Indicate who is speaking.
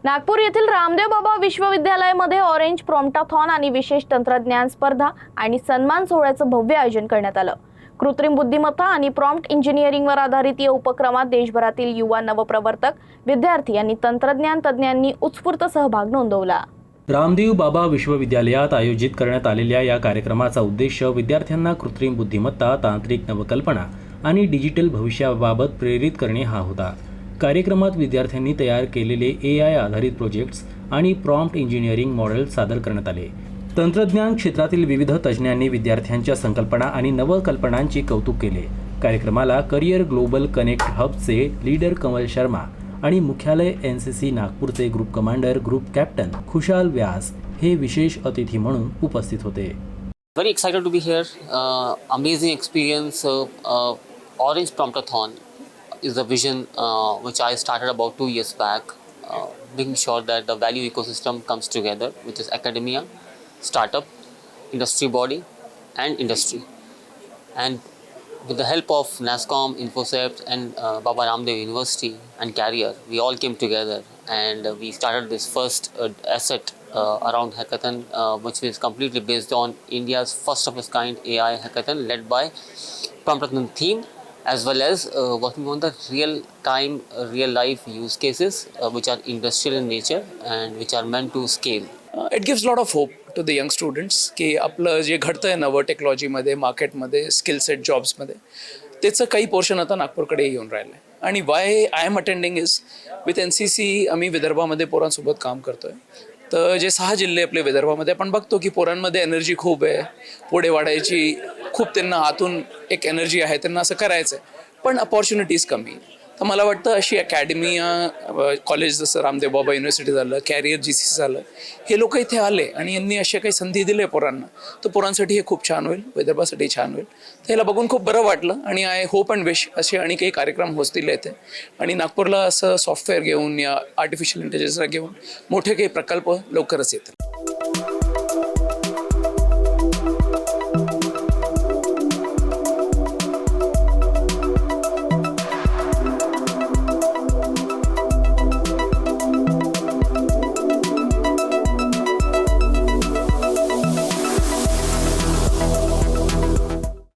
Speaker 1: नागपूर येथील रामदेव बाबा विश्वविद्यालयामध्ये ऑरेंज प्रॉम्प्टाथॉन आणि विशेष तंत्रज्ञान स्पर्धा आणि सन्मान सोहळ्याचं भव्य आयोजन करण्यात आलं। कृत्रिम बुद्धिमत्ता आणि प्रॉम्प्ट इंजिनिअरिंगवर आधारित या उपक्रमात देशभरातील युवा नवप्रवर्तक, विद्यार्थी आणि तंत्रज्ञान तज्ञांनी उत्स्फूर्त सहभाग नोंदवला।
Speaker 2: रामदेव बाबा विश्वविद्यालयात आयोजित करण्यात आलेल्या या कार्यक्रमाचा उद्देश विद्यार्थ्यांना कृत्रिम बुद्धिमत्ता, तांत्रिक नवकल्पना आणि डिजिटल भविष्याबाबत प्रेरित करणे हा होता। कार्यक्रमात विद्यार्थ्यांनी तयार केलेले AI आधारित प्रोजेक्ट्स आणि प्रॉम्प्ट इंजिनिअरिंग मॉडेल सादर करण्यात आले। तंत्रज्ञान क्षेत्रातील विविध तज्ज्ञांनी विद्यार्थ्यांच्या संकल्पना आणि नवकल्पनांचे कौतुक केले। कार्यक्रमाला करिअर ग्लोबल कनेक्ट हबचे लीडर कमल शर्मा आणि मुख्यालय NCC नागपूरचे ग्रुप कमांडर, ग्रुप कॅप्टन खुशाल व्यास हे विशेष अतिथी म्हणून उपस्थित होते।
Speaker 3: Very excited to be here. Amazing experience. Orange Promptathon is a vision which I started about 2 years back, making sure that the value ecosystem comes together, which is academia, startup, industry body, and industry. And with the help of NASSCOM, Infocept, and Baba Ramdev University and Carrier, we all came together and we started this first asset around hackathon, which is completely based on India's first of its kind AI hackathon led by Promptathon theme, as well as working on the real-time, real-life use cases which are industrial in nature and which are meant to scale.
Speaker 4: It gives a lot of hope to the young students की आपलं जे घडतंय नवं टेक्नॉलॉजीमध्ये, मार्केटमध्ये, skill set जॉब्समध्ये त्याचं काही portion आता नागपूरकडे येऊन राहिलं आहे। आणि Y I am attending is with NCC आम्ही विदर्भामध्ये पोरांसोबत काम करतोय। तर जे 6 जिल्हे आपले विदर्भामध्ये आपण बघतो की पोरांमध्ये एनर्जी खूप आहे, पुढे वाढायची खूप त्यांना आतून एक एनर्जी आहे, त्यांना असं करायचं आहे, पण अपॉर्च्युनिटीज कमी। तर मला वाटतं अशी अकॅडमी कॉलेज जसं रामदेव बाबा युनिव्हर्सिटी झालं, कॅरियर GCC झालं, हे लोक इथे आले आणि यांनी अशा काही संधी दिल्या पोरांना, तर पोरांसाठी हे खूप छान होईल, विदर्भासाठी छान होईल। तर ह्याला बघून खूप बरं वाटलं आणि आय होप अँड विश असे आणि काही कार्यक्रम होतील येथे आणि नागपूरला असं सॉफ्टवेअर घेऊन या आर्टिफिशियल इंटेलिजन्सला घेऊन मोठे काही प्रकल्प लवकरच येतील।